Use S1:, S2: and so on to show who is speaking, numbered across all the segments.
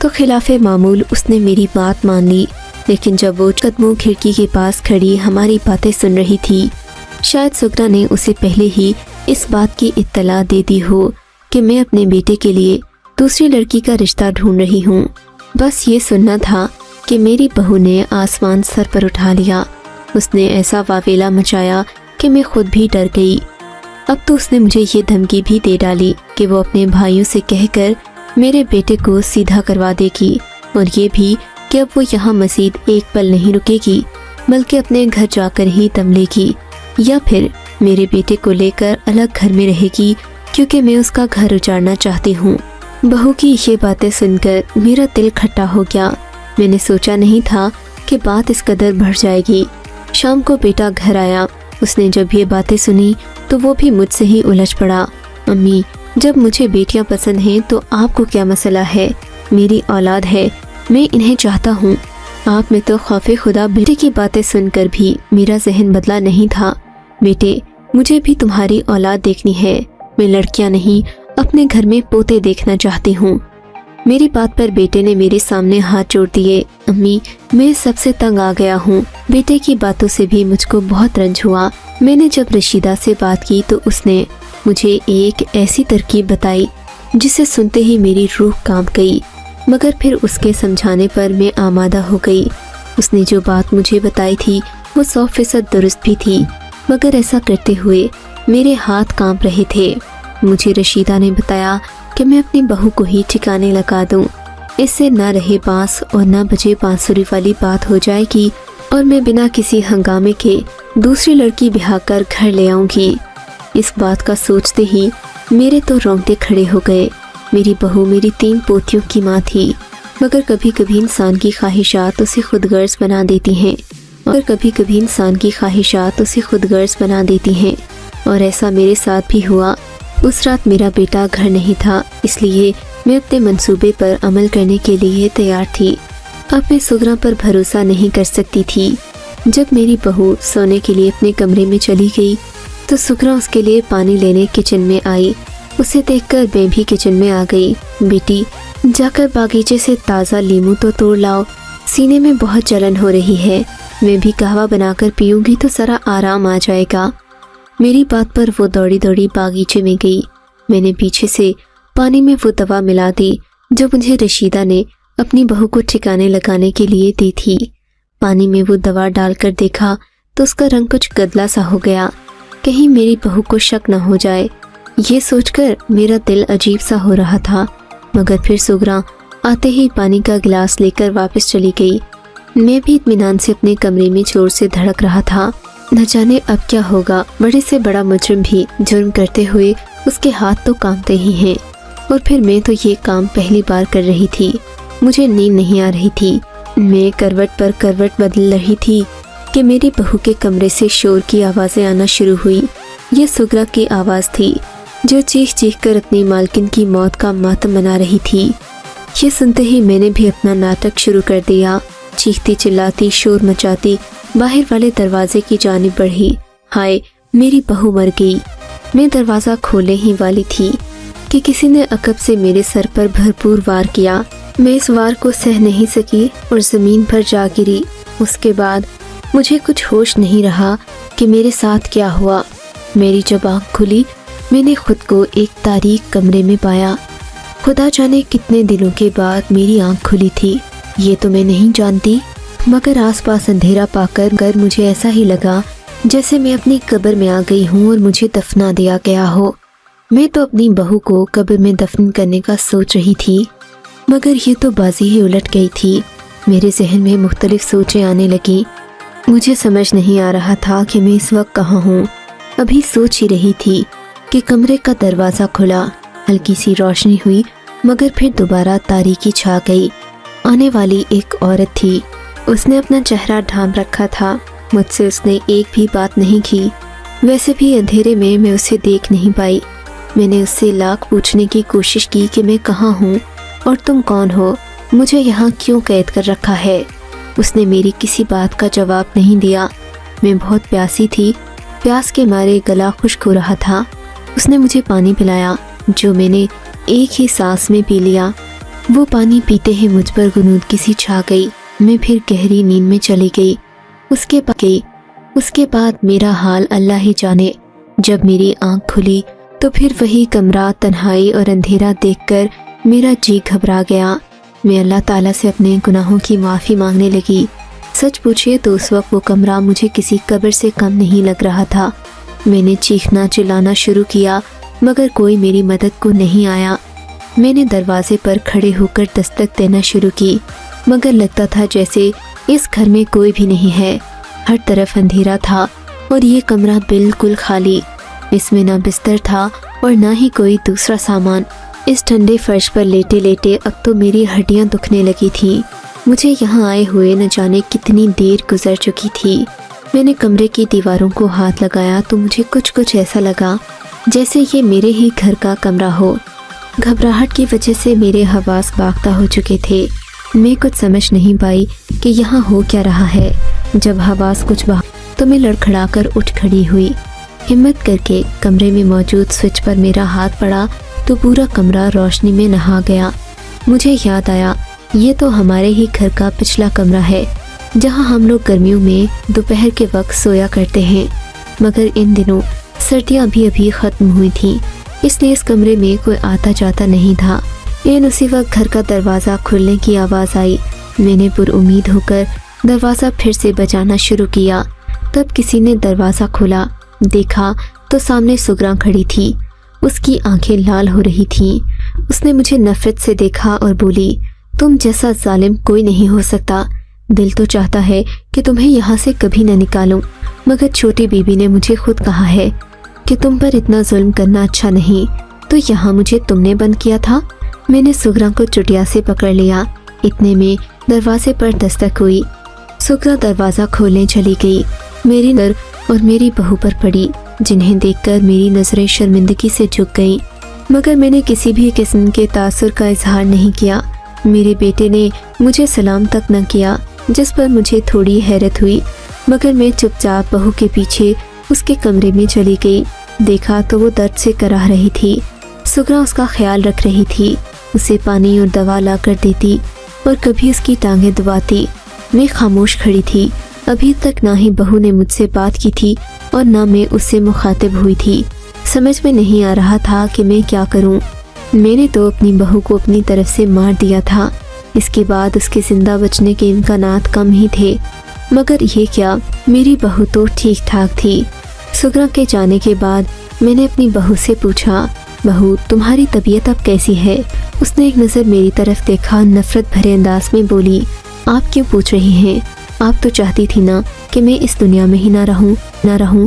S1: تو خلاف معمول اس نے میری بات مان لی، لیکن جب وہ قدموں کھڑکی کے پاس کھڑی ہماری باتیں سن رہی تھی، شاید سغرا نے اسے پہلے ہی اس بات کی اطلاع دے دی ہو کہ میں اپنے بیٹے کے لیے دوسری لڑکی کا رشتہ ڈھونڈ رہی ہوں۔ بس یہ سننا تھا کہ میری بہو نے آسمان سر پر اٹھا لیا۔ اس نے ایسا واویلا مچایا کہ میں خود بھی ڈر گئی۔ اب تو اس نے مجھے یہ دھمکی بھی دے ڈالی کہ وہ اپنے بھائیوں سے کہہ کر میرے بیٹے کو سیدھا کروا دے گی، اور یہ بھی کہ اب وہ یہاں مزید ایک پل نہیں رکے گی بلکہ اپنے گھر جا کر ہی دم لے گی، یا پھر میرے بیٹے کو لے کر الگ گھر میں رہے گی، کیونکہ میں اس کا گھر اجاڑنا چاہتی ہوں۔ بہو کی یہ باتیں سن کر میرا دل کھٹا ہو گیا۔ میں نے سوچا نہیں تھا کہ بات اس قدر بڑھ جائے گی۔ شام کو بیٹا گھر آیا۔ اس نے جب یہ باتیں سنی تو وہ بھی مجھ سے ہی الجھ پڑا۔ امی، جب مجھے بیٹیاں پسند ہیں تو آپ کو کیا مسئلہ ہے؟ میری اولاد ہے، میں انہیں چاہتا ہوں۔ آپ میں تو خوف خدا بیٹے کی باتیں سن کر بھی میرا ذہن بدلا نہیں تھا۔ بیٹے، مجھے بھی تمہاری اولاد دیکھنی ہے، میں لڑکیاں نہیں اپنے گھر میں پوتے دیکھنا چاہتی ہوں۔ میری بات پر بیٹے نے میرے سامنے ہاتھ جوڑ دیے۔ امی، میں سب سے تنگ آ گیا ہوں۔ بیٹے کی باتوں سے بھی مجھ کو بہت رنج ہوا۔ میں نے جب رشیدہ سے بات کی تو اس نے مجھے ایک ایسی ترکیب بتائی جسے سنتے ہی میری روح کانپ گئی، مگر پھر اس کے سمجھانے پر میں آمادہ ہو گئی۔ اس نے جو بات مجھے بتائی تھی وہ 100% درست بھی تھی، مگر ایسا کرتے ہوئے میرے ہاتھ کانپ رہے تھے۔ مجھے رشیدہ نے بتایا کہ میں اپنی بہو کو ہی ٹھکانے لگا دوں، اس سے نہ رہے بانس اور نہ بجے بانسری والی بات ہو جائے گی، اور میں بنا کسی ہنگامے کے دوسری لڑکی بہا کر گھر لے آؤں گی۔ اس بات کا سوچتے ہی میرے تو رونگٹے کھڑے ہو گئے۔ میری بہو میری 3 پوتیوں کی ماں تھی، مگر کبھی کبھی انسان کی خواہشات اسے خود غرض بنا دیتی ہیں، اور ایسا میرے ساتھ بھی ہوا۔ اس رات میرا بیٹا گھر نہیں تھا، اس لیے میں اپنے منصوبے پر عمل کرنے کے لیے تیار تھی۔ اب میں سغرا پر بھروسہ نہیں کر سکتی تھی۔ جب میری بہو سونے کے لیے اپنے کمرے میں چلی گئی تو سغرا اس کے لیے پانی لینے کچن میں آئی۔ اسے دیکھ کر میں بھی کچن میں آ گئی۔ بیٹی، جا کر باغیچے سے تازہ لیمو تو توڑ لاؤ، سینے میں بہت جلن ہو رہی ہے، میں بھی قہوہ بنا کر پیوں گی تو ذرا آرام آ جائے گا۔ میری بات پر وہ دوڑی دوڑی باغیچے میں گئی۔ میں نے پیچھے سے پانی میں وہ دوا ملا دی جو مجھے رشیدہ نے اپنی بہو کو ٹھکانے لگانے کے لیے دی تھی۔ پانی میں وہ دوا ڈال کر دیکھا تو اس کا رنگ کچھ گدلا سا ہو گیا، کہیں میری بہو کو شک نہ ہو جائے۔ یہ سوچ کر میرا دل عجیب سا ہو رہا تھا، مگر پھر سغرا آتے ہی پانی کا گلاس لے کر واپس چلی گئی۔ میں بھی اطمینان سے اپنے کمرے میں زور سے دھڑک رہا تھا۔ نہ جانے اب کیا ہوگا، بڑے سے بڑا مجرم بھی جرم کرتے ہوئے اس کے ہاتھ تو کانپتے ہی ہیں، اور پھر میں تو یہ کام پہلی بار کر رہی تھی۔ مجھے نیند نہیں آ رہی تھی۔ میں کروٹ پر کروٹ بدل رہی تھی کہ میری بہو کے کمرے سے شور کی آوازیں آنا شروع ہوئی۔ یہ سغرا کی آواز تھی جو چیخ چیخ کر اپنی مالکن کی موت کا ماتم منا رہی تھی۔ یہ سنتے ہی میں نے بھی اپنا ناٹک شروع کر دیا۔ چیختی چلاتی شور مچاتی باہر والے دروازے کی جانب بڑھی۔ ہائے، میری بہو مر گئی۔ میں دروازہ کھولنے ہی والی تھی کہ کسی نے عقب سے میرے سر پر بھرپور وار کیا۔ میں اس وار کو سہ نہیں سکی اور زمین پر جا گری۔ اس کے بعد مجھے کچھ ہوش نہیں رہا کہ میرے ساتھ کیا ہوا۔ میری جب آنکھ کھلی میں نے خود کو ایک تاریک کمرے میں پایا۔ خدا جانے کتنے دنوں کے بعد میری آنکھ کھلی تھی، یہ تو میں نہیں جانتی، مگر آس پاس اندھیرا پا کر مجھے ایسا ہی لگا جیسے میں اپنی قبر میں آ گئی ہوں اور مجھے دفنا دیا گیا ہو۔ میں تو اپنی بہو کو قبر میں دفن کرنے کا سوچ رہی تھی، مگر یہ تو بازی ہی الٹ گئی تھی۔ میرے ذہن میں مختلف سوچیں آنے لگیں۔ مجھے سمجھ نہیں آ رہا تھا کہ میں اس وقت کہاں ہوں۔ ابھی سوچ ہی رہی تھی کہ کمرے کا دروازہ کھلا، ہلکی سی روشنی ہوئی، مگر پھر دوبارہ تاریکی چھا گئی۔ آنے والی ایک عورت تھی۔ اس نے اپنا چہرہ ڈھانپ رکھا تھا۔ مجھ سے اس نے ایک بھی بات نہیں کی۔ ویسے بھی اندھیرے میں اسے دیکھ نہیں پائی۔ میں نے اس سے لاکھ پوچھنے کی کوشش کی کہ میں کہاں ہوں اور تم کون ہو، مجھے یہاں کیوں قید کر رکھا ہے۔ اس نے میری کسی بات کا جواب نہیں دیا۔ میں بہت پیاسی تھی، پیاس کے مارے گلا خشک ہو رہا تھا۔ اس نے مجھے پانی پلایا جو میں نے ایک ہی سانس میں پی لیا۔ وہ پانی پیتے ہی مجھ پر غنودگی سی چھا گئی۔ میں پھر گہری نیند میں چلی گئی۔ اس کے بعد میرا حال اللہ ہی جانے۔ جب میری آنکھ کھلی تو پھر وہی کمرہ، تنہائی اور اندھیرا دیکھ کر میرا جی گھبرا گیا۔ میں اللہ تعالیٰ سے اپنے گناہوں کی معافی مانگنے لگی۔ سچ پوچھئے تو اس وقت وہ کمرہ مجھے کسی قبر سے کم نہیں لگ رہا تھا۔ میں نے چیخنا چلانا شروع کیا مگر کوئی میری مدد کو نہیں آیا۔ میں نے دروازے پر کھڑے ہو کر دستک دینا شروع کی مگر لگتا تھا جیسے اس گھر میں کوئی بھی نہیں ہے۔ ہر طرف اندھیرا تھا اور یہ کمرہ بالکل خالی۔ اس میں نہ بستر تھا اور نہ ہی کوئی دوسرا سامان۔ اس ٹھنڈے فرش پر لیٹے لیٹے اب تو میری ہڈیاں دکھنے لگی تھی۔ مجھے یہاں آئے ہوئے نہ جانے کتنی دیر گزر چکی تھی۔ میں نے کمرے کی دیواروں کو ہاتھ لگایا تو مجھے کچھ ایسا لگا جیسے یہ میرے ہی گھر کا کمرہ ہو۔ گھبراہٹ کی وجہ سے میرے حواس باختہ ہو چکے تھے۔ میں کچھ سمجھ نہیں پائی کہ یہاں ہو کیا رہا ہے۔ جب حواس کچھ بہا تو میں لڑکھڑا کر اٹھ کھڑی ہوئی۔ ہمت کر کے کمرے میں موجود سوئچ پر میرا ہاتھ پڑا تو پورا کمرہ روشنی میں نہا گیا۔ مجھے یاد آیا یہ تو ہمارے ہی گھر کا پچھلا کمرہ ہے جہاں ہم لوگ گرمیوں میں دوپہر کے وقت سویا کرتے ہیں، مگر ان دنوں سردیاں ابھی ختم ہوئی تھیں، اس لیے اس کمرے میں کوئی آتا جاتا نہیں تھا۔ اسی وقت گھر کا دروازہ کھلنے کی آواز آئی۔ میں نے پر امید ہو کر دروازہ پھر سے بجانا شروع کیا۔ تب کسی نے دروازہ کھولا۔ دیکھا تو سامنے سغرا کھڑی تھی۔ اس کی آنکھیں لال ہو رہی تھیں۔ اس نے مجھے نفرت سے دیکھا اور بولی، تم جیسا ظالم کوئی نہیں ہو سکتا۔ دل تو چاہتا ہے کہ تمہیں یہاں سے کبھی نہ نکالوں، مگر چھوٹی بیوی نے مجھے خود کہا ہے کہ تم پر اتنا ظلم کرنا اچھا نہیں، تو یہاں مجھے تم نے بند کیا تھا۔ میں نے سغرا کو چٹیا سے پکڑ لیا۔ اتنے میں دروازے پر دستک ہوئی۔ سغرا دروازہ کھولنے چلی گئی۔ میری نظر اور میری بہو پر پڑی، جنہیں دیکھ کر میری نظریں شرمندگی سے جھک گئیں، مگر میں نے کسی بھی قسم کے تاثر کا اظہار نہیں کیا۔ میرے بیٹے نے مجھے سلام تک نہ کیا، جس پر مجھے تھوڑی حیرت ہوئی، مگر میں چپ چاپ بہو کے پیچھے اس کے کمرے میں چلی گئی۔ دیکھا تو وہ درد سے کراہ رہی تھی۔ سغرا اس کا خیال رکھ رہی تھی، اسے پانی اور دوا لا کر دیتی اور کبھی اس کی ٹانگیں دباتی۔ میں خاموش کھڑی تھی۔ ابھی تک نہ ہی بہو نے مجھ سے بات کی تھی اور نہ میں اس سے مخاطب ہوئی تھی۔ سمجھ میں نہیں آ رہا تھا کہ میں کیا کروں۔ میں نے تو اپنی بہو کو اپنی طرف سے مار دیا تھا۔ اس کے بعد اس کے زندہ بچنے کے امکانات کم ہی تھے، مگر یہ کیا، میری بہو تو ٹھیک ٹھاک تھی۔ سغرا کے جانے کے بعد میں نے اپنی بہو سے پوچھا، بہو تمہاری طبیعت اب کیسی ہے؟ اس نے ایک نظر میری طرف دیکھا، نفرت بھرے انداز میں بولی، آپ کیوں پوچھ رہی ہیں؟ آپ تو چاہتی تھی نا کہ میں اس دنیا میں ہی نہ رہوں۔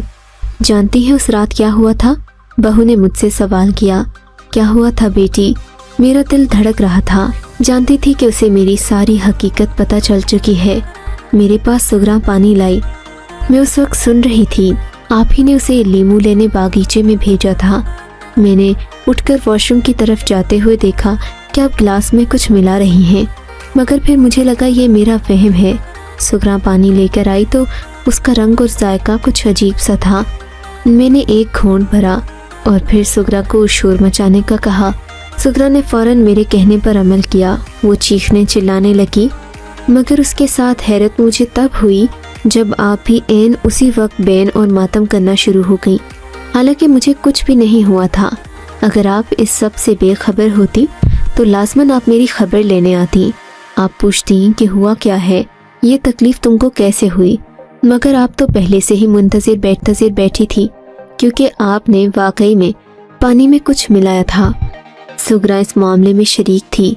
S1: جانتی ہیں اس رات کیا ہوا تھا؟ بہو نے مجھ سے سوال کیا۔ کیا ہوا تھا بیٹی؟ میرا دل دھڑک رہا تھا۔ جانتی تھی کہ اسے میری ساری حقیقت پتہ چل چکی ہے۔ میرے پاس سغرا پانی لائی۔ میں اس وقت سن رہی تھی، آپ ہی نے اسے لیمو لینے باغیچے میں بھیجا تھا۔ میں نے اٹھ کر واش روم کی طرف جاتے ہوئے دیکھا کہ آپ گلاس میں کچھ ملا رہی ہیں، مگر پھر مجھے لگا یہ میرا فہم ہے۔ سغرا پانی لے کر آئی تو اس کا رنگ اور ذائقہ کچھ عجیب سا تھا۔ میں نے ایک گھونٹ بھرا اور پھر سغرا کو شور مچانے کا کہا۔ سغرا نے فوراً میرے کہنے پر عمل کیا۔ وہ چیخنے چلانے لگی، مگر اس کے ساتھ حیرت مجھے تب ہوئی جب آپ بھی عین اسی وقت بین اور ماتم کرنا شروع ہو گئی، حالانکہ مجھے کچھ بھی نہیں ہوا تھا۔ اگر آپ اس سب سے بے خبر ہوتی تو لازماً آپ میری خبر لینے آتی۔ آپ پوچھتی کہ ہوا کیا ہے، یہ تکلیف تم کو کیسے ہوئی، مگر آپ تو پہلے سے ہی منتظر بیٹھی تھی، کیونکہ آپ نے واقعی میں پانی میں کچھ ملایا تھا۔ سغرا اس معاملے میں شریک تھی۔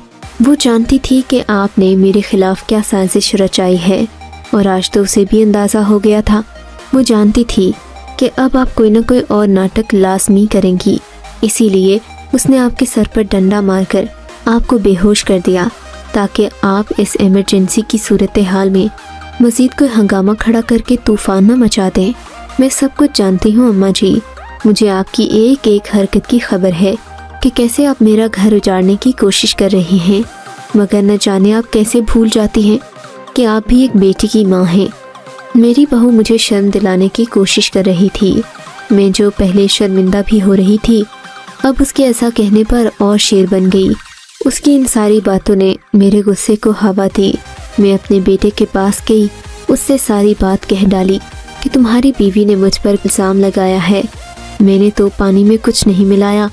S1: وہ جانتی تھی کہ آپ نے میرے خلاف کیا سازش رچائی ہے، اور آج تو اسے بھی اندازہ ہو گیا تھا۔ وہ جانتی تھی کہ اب آپ کوئی نہ کوئی اور ناٹک لازمی کریں گی، اسی لیے اس نے آپ کے سر پر ڈنڈا مار کر آپ کو بے ہوش کر دیا تاکہ آپ اس ایمرجنسی کی صورتحال میں مزید کوئی ہنگامہ کھڑا کر کے طوفان نہ مچا دیں۔ میں سب کچھ جانتی ہوں اماں جی، مجھے آپ کی ایک ایک حرکت کی خبر ہے کہ کیسے آپ میرا گھر اجاڑنے کی کوشش کر رہی ہیں، مگر نہ جانے آپ کیسے بھول جاتی ہیں کہ آپ بھی ایک بیٹی کی ماں ہیں۔ میری بہو مجھے شرم دلانے کی کوشش کر رہی تھی۔ میں جو پہلے شرمندہ بھی ہو رہی تھی، اب اس کے ایسا کہنے پر اور شیر بن گئی۔ اس کی ان ساری باتوں نے میرے غصے کو ہوا دی۔ میں اپنے بیٹے کے پاس گئی، اس سے ساری بات کہہ ڈالی کہ تمہاری بیوی نے مجھ پر الزام لگایا ہے، میں نے تو پانی میں کچھ نہیں ملایا،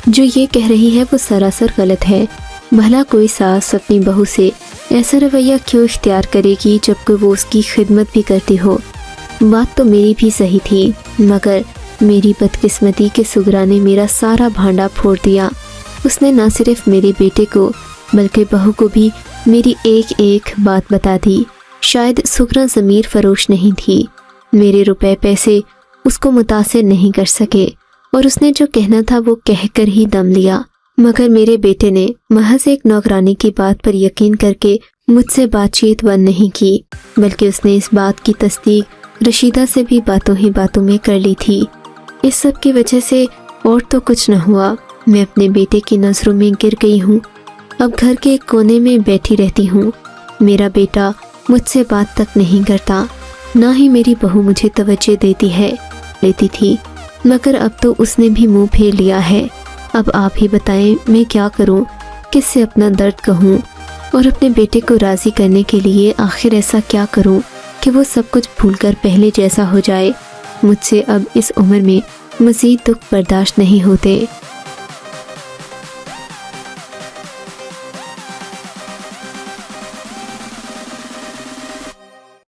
S1: جو یہ کہہ رہی ہے وہ سراسر غلط ہے۔ بھلا کوئی ساس اپنی بہو سے ایسا رویہ کیوں اختیار کرے گی جبکہ وہ اس کی خدمت بھی کرتی ہو؟ بات تو میری بھی صحیح تھی، مگر میری بدقسمتی کے سغرا نے میرا سارا بھانڈا پھوڑ دیا۔ اس نے نہ صرف میرے بیٹے کو بلکہ بہو کو بھی میری ایک ایک بات بتا دی۔ شاید سغرا ضمیر فروش نہیں تھی، میرے روپے پیسے اس کو متاثر نہیں کر سکے، اور اس نے جو کہنا تھا وہ کہہ کر ہی دم لیا۔ مگر میرے بیٹے نے محض ایک نوکرانی کی بات پر یقین کر کے مجھ سے بات چیت بند نہیں کی، بلکہ اس نے اس بات کی تصدیق رشیدہ سے بھی باتوں ہی باتوں میں کر لی تھی۔ اس سب کی وجہ سے اور تو کچھ نہ ہوا، میں اپنے بیٹے کی نظروں میں گر گئی ہوں۔ اب گھر کے ایک کونے میں بیٹھی رہتی ہوں، میرا بیٹا مجھ سے بات تک نہیں کرتا، نہ ہی میری بہو مجھے توجہ لیتی تھی، مگر اب تو اس نے بھی منہ پھیر لیا ہے۔ اب آپ ہی بتائیں میں کیا کروں، کس سے اپنا درد کہوں، اور اپنے بیٹے کو راضی کرنے کے لیے آخر ایسا کیا کروں کہ وہ سب کچھ بھول کر پہلے جیسا ہو جائے۔ مجھ سے اب اس عمر میں مزید دکھ برداشت نہیں ہوتے۔